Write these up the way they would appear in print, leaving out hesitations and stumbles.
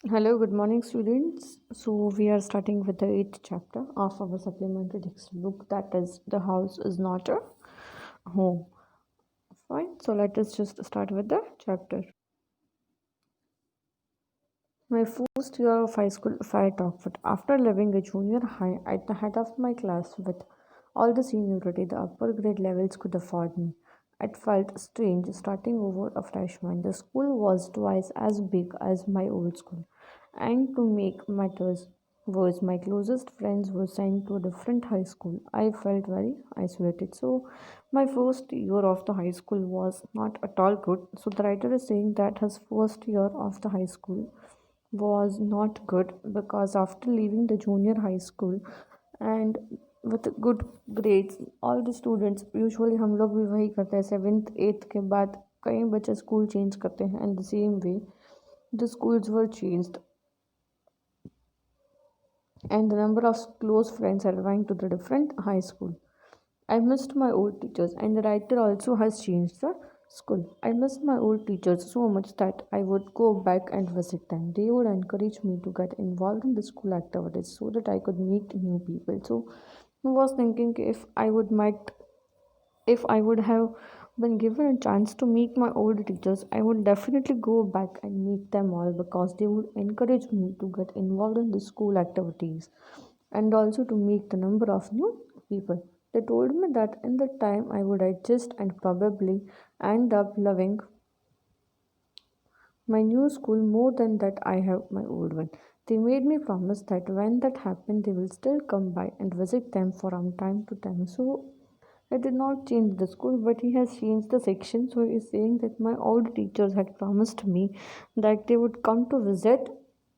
Hello, good morning, students. So, we are starting with the eighth chapter of our supplementary textbook, that is, The House is Not a Home. Fine, so let us just start with the chapter. My first year of high school, if I talk about, after leaving a junior high at the head of my class with all the seniority the upper grade levels could afford me, it felt strange starting over a freshman. The school was twice as big as my old school, and to make matters worse, my closest friends were sent to a different high school. I felt very isolated. So, my first year of the high school was not at all good. So, the writer is saying that his first year of the high school was not good because after leaving the junior high school and with good grades all the students usually हम लोग भी वही करते हैं seventh eighth के बाद कई बच्चे स्कूल चेंज करते हैं and the same way the schools were changed and the number of close friends are going to the different high school. I missed my old teachers, and the writer also has changed the school. I missed my old teachers so much that I would go back and visit them. They would encourage me to get involved in the school activities so that I could meet new people. So I was thinking if I would have been given a chance to meet my old teachers, I would definitely go back and meet them all because they would encourage me to get involved in the school activities and also to meet the number of new people. They told me that in the time I would adjust and probably end up loving my new school more than that I have my old one. They made me promise that when that happened, they will still come by and visit them from time to time. So I did not change the school, but he has changed the section. So he is saying that my old teachers had promised me that they would come to visit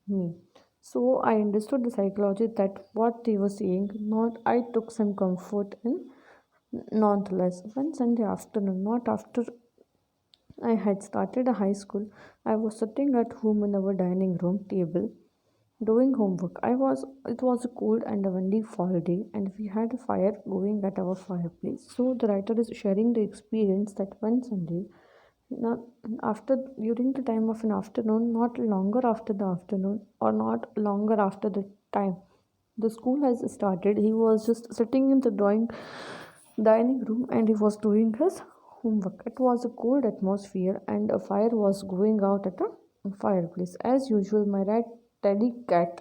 me. So I understood the psychology that what they were saying. Not I took some comfort in. Nonetheless, one Sunday afternoon, not after I had started a high school, I was sitting at home in our dining room table doing homework. It was a cold and a windy fall day and we had a fire going at our fireplace. So the writer is sharing the experience that one Sunday not after during the time of an afternoon, not longer after the afternoon or not longer after the time the school has started, he was just sitting in the drawing dining room and he was doing his homework. It was a cold atmosphere and a fire was going out at a fireplace. As usual, my red teddy cat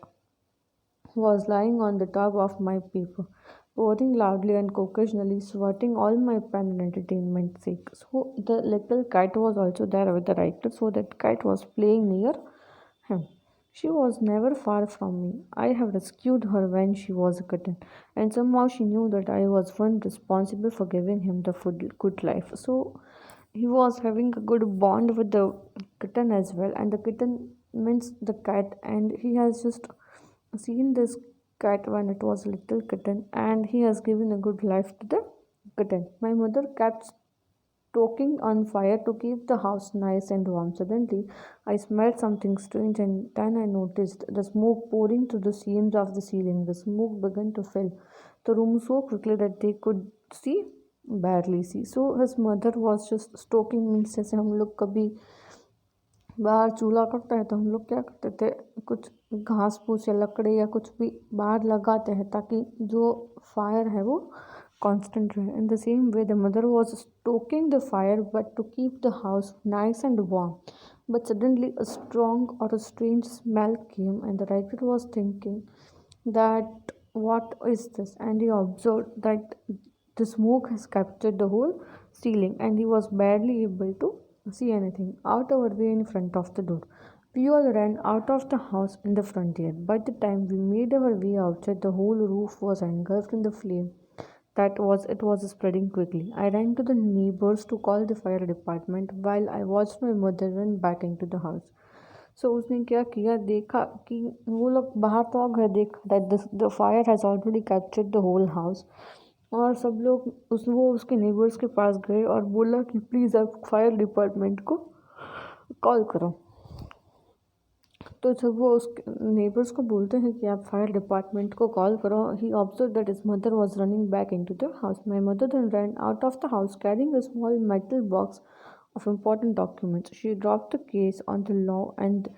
was lying on the top of my paper, purring loudly and occasionally swatting all my pen and entertainment sake. So the little cat was also there with the writer, so that cat was playing near him. She was never far from me. I have rescued her when she was a kitten, and somehow she knew that I was one responsible for giving him the good life. So he was having a good bond with the kitten as well, and the kitten means the cat, and he has just seen this cat when it was a little kitten, and he has given a good life to the kitten. My mother kept stoking on fire to keep the house nice and warm. Suddenly, I smelled something strange, and then I noticed the smoke pouring through the seams of the ceiling. The smoke began to fill the room so quickly that they could see barely see. So his mother was just stoking means जैसे हम लोग कभी बाहर चूल्हा करते हैं तो हम लोग क्या करते थे कुछ घास फूस या लकड़ी या कुछ भी बाहर लगाते हैं ताकि जो फायर है वो कांस्टेंट रहे in the same way the mother was stoking the fire but to keep the house nice and warm but suddenly a strong or a strange smell came and the writer was thinking that what is this and he observed that the smoke has captured the whole ceiling and he was barely able to see anything out our way in front of the door. We all ran out of the house in the front yard. By the time we made our way outside, the whole roof was engulfed in the flame. It was spreading quickly. I ran to the neighbors to call the fire department while I watched my mother run back into the house. सो उसने क्या किया देखा कि वो लोग बाहर तो आ गए देखा that the fire has already captured the whole house और सब लोग वो उसके नेबर्स के पास गए और बोला कि प्लीज़ आप फायर डिपार्टमेंट को कॉल करो तो जब वो उसके नेबर्स को बोलते हैं कि आप फायर डिपार्टमेंट को कॉल करो he observe that is mother was running back into the house my mother then run out of the house carrying a small metal box of important documents. She dropped the case on the lawn and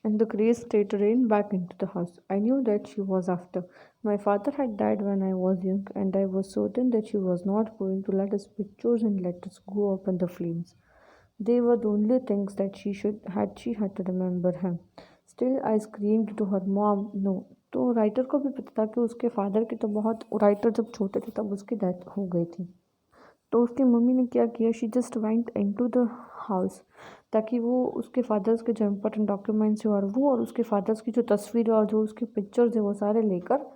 and the gray state rained back into the house. I knew that she was after. My father had died when I was young, and I was certain that she was not going to let us pictures and letters go up in the flames. They were the only things that she had to remember him. Still I screamed to her, mom, no. तो writer को भी पता था कि उसके father की तो बहुत राइटर जब छोटे थे तब उसकी डेथ हो गई थी। तो उसकी मम्मी ने क्या किया, she just went into the house ताकि वो उसके फादर्स के जो इम्पोर्टेंट डॉक्यूमेंट्स हैं और वो और उसके फादर्स की जो तस्वीर और जो उसके पिक्चर्स है वो सारे लेकर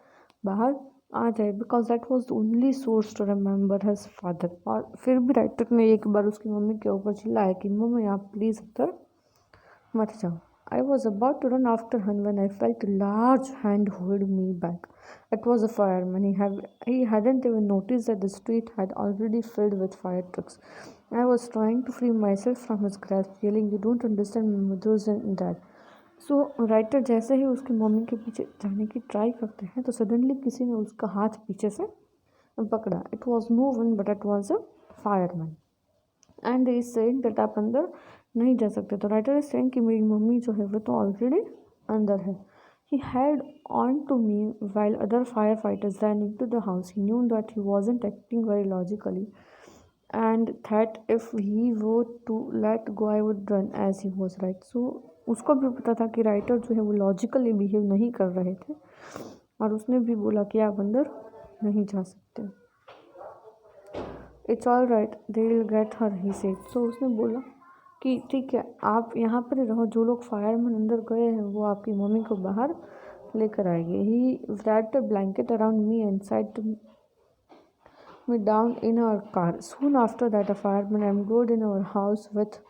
बाहर आ जाए, because that was the only source to remember his father. और फिर भी राइटर ने एक बार उसकी मम्मी के ऊपर चिल्लाया कि मम्मी आप प्लीज़ अंदर मत जाओ। I was about to run after him when I felt a large hand hold me back. It was a fireman. He hadn't even noticed that the street had already filled with fire trucks. I was trying to free myself from his grasp, yelling, "You don't understand my mother's and dad." So writer जैसे ही उसकी mummy के पीछे जाने की try करते हैं तो suddenly किसी ने उसका हाथ पीछे से पकड़ा। It was no one but it was a fireman and is saying that आप अंदर नहीं जा सकते। तो राइटर इज सेइंग कि मेरी मम्मी जो है वो तो ऑलरेडी अंदर है। He held on to me while other firefighters ran into the house. He knew that he wasn't acting very logically and that if he were to let go I would run as he was right. So उसको भी पता था कि writer जो है वो logically behave नहीं कर रहे थे और उसने भी बोला कि आप अंदर नहीं जा सकते। It's all right they will get her he said. So उसने बोला कि ठीक है आप यहाँ पर ही रहो, जो लोग फायरमैन अंदर गए हैं वो आपकी मम्मी को बाहर लेकर आएंगे। ही wrapped a blanket around me and sat me down in our car. Soon after that, a fireman ambushed in our house with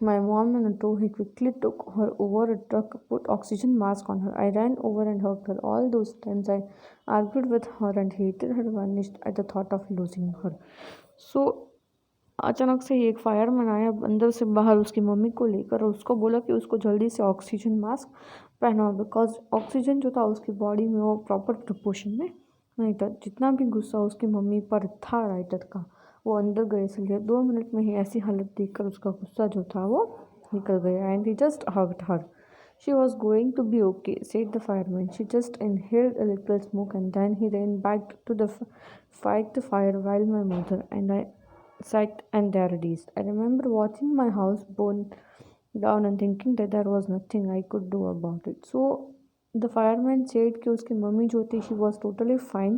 my mom in a tow. He quickly took her over a truck, put oxygen mask on her. I ran over and hugged her. All those times I argued with her and hated her vanished at the thought of losing her. So अचानक से ही एक fireman आया अंदर से बाहर उसकी mummy को लेकर और उसको बोला कि उसको जल्दी से ऑक्सीजन मास्क पहनाओ, बिकॉज ऑक्सीजन जो था उसकी बॉडी में वो प्रॉपर प्रपोर्शन में नहीं था। जितना भी गुस्सा उसकी मम्मी पर था राइटर का वो अंदर गए, इसलिए 2 मिनट में ही ऐसी हालत देखकर उसका गुस्सा जो था वो निकल गया। And he just hugged her. She was going to be okay, said the fireman. She just inhaled a little smoke and then he ran back to fight the fire while my mother and I sat and there dazed. I remember watching my house burn down and thinking that there was nothing I could do about it. So the fireman said कि उसकी mummy जो थी she was totally fine.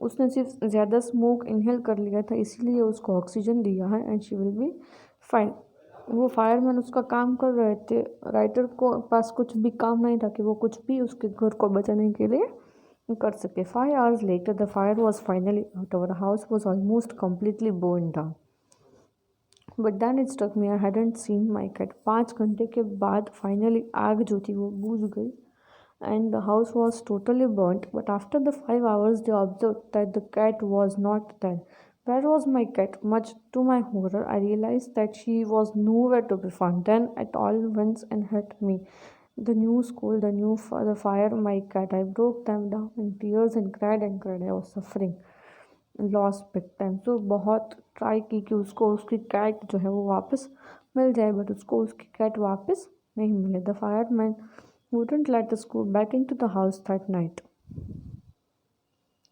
उसने सिर्फ ज़्यादा smoke inhale कर लिया था इसीलिए उसको ऑक्सीजन दिया है and she will be fine. वो फायरमैन उसका काम कर रहे थे, राइटर को पास कुछ भी काम नहीं था कि वो कुछ भी उसके घर को बचाने के लिए कर सके। 5 hours later the fire was finally out. Our house was almost completely burned down. But then it struck me I hadn't seen my cat. 5 घंटे के बाद फाइनली आग जो थी वो बुझ गई and the house was totally burnt. But after the 5 hours they observed that the cat was not there. Where was my cat? Much to my horror, I realized that she was nowhere to be found. Then it all once and hit me. The new school, the fire, my cat. I broke them down in tears and cried and cried. I was suffering. Loss big time. तो बहुत try की कि उसको उसकी cat जो है वो वापस मिल जाए, बट उसको उसकी कैट वापस नहीं मिले। The fireman wouldn't let us go back into the house that night.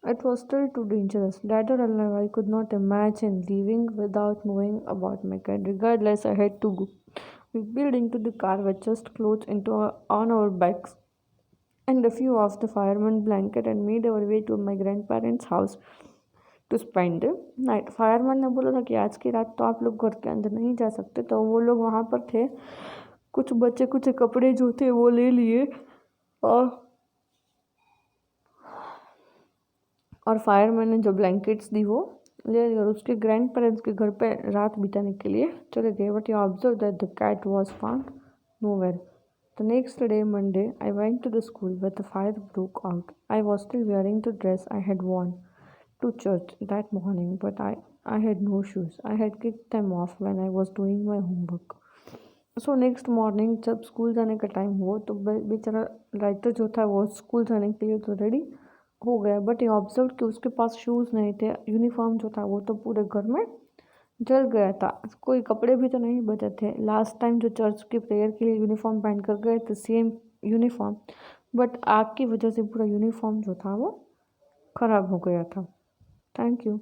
It was still too dangerous. Dead or alive, I could not imagine leaving without knowing about my cat. Regardless, I had to go. We peeled into the car with just clothes on our backs and a few of the fireman blanket and made our way to my grandparents' house to spend the night. Fireman ने बोला था कि आज की रात तो आप लोग घर के अंदर नहीं जा सकते, तो वो लोग वहाँ पर थे। कुछ बच्चे कुछ कपड़े जो थे वो ले लिए और फायरमैन ने जो ब्लैंकेट्स दी वो ले लिए और उसके ग्रैंड पेरेंट्स के घर पे रात बिताने के लिए चले गए। But you observe that the cat was found nowhere. The next day, Monday, I went to the school where the fire broke out. I was still wearing the dress I had worn to church that morning, but I had no shoes. I had kicked them off when I was doing my homework. So next morning जब school जाने का time हुआ तो बेचारा writer जो था वो school जाने के लिए तो रेडी हो गया, बट ये ऑब्जर्व कि उसके पास शूज़ नहीं थे। यूनिफॉर्म जो था वो तो पूरे घर में जल गया था। कोई कपड़े भी तो नहीं बचे थे। लास्ट टाइम जो चर्च की प्रेयर के लिए यूनिफॉर्म पहन कर गए थे, सेम यूनिफॉर्म, बट आग की वजह से पूरा यूनिफॉर्म जो था वो खराब हो गया था। Thank you.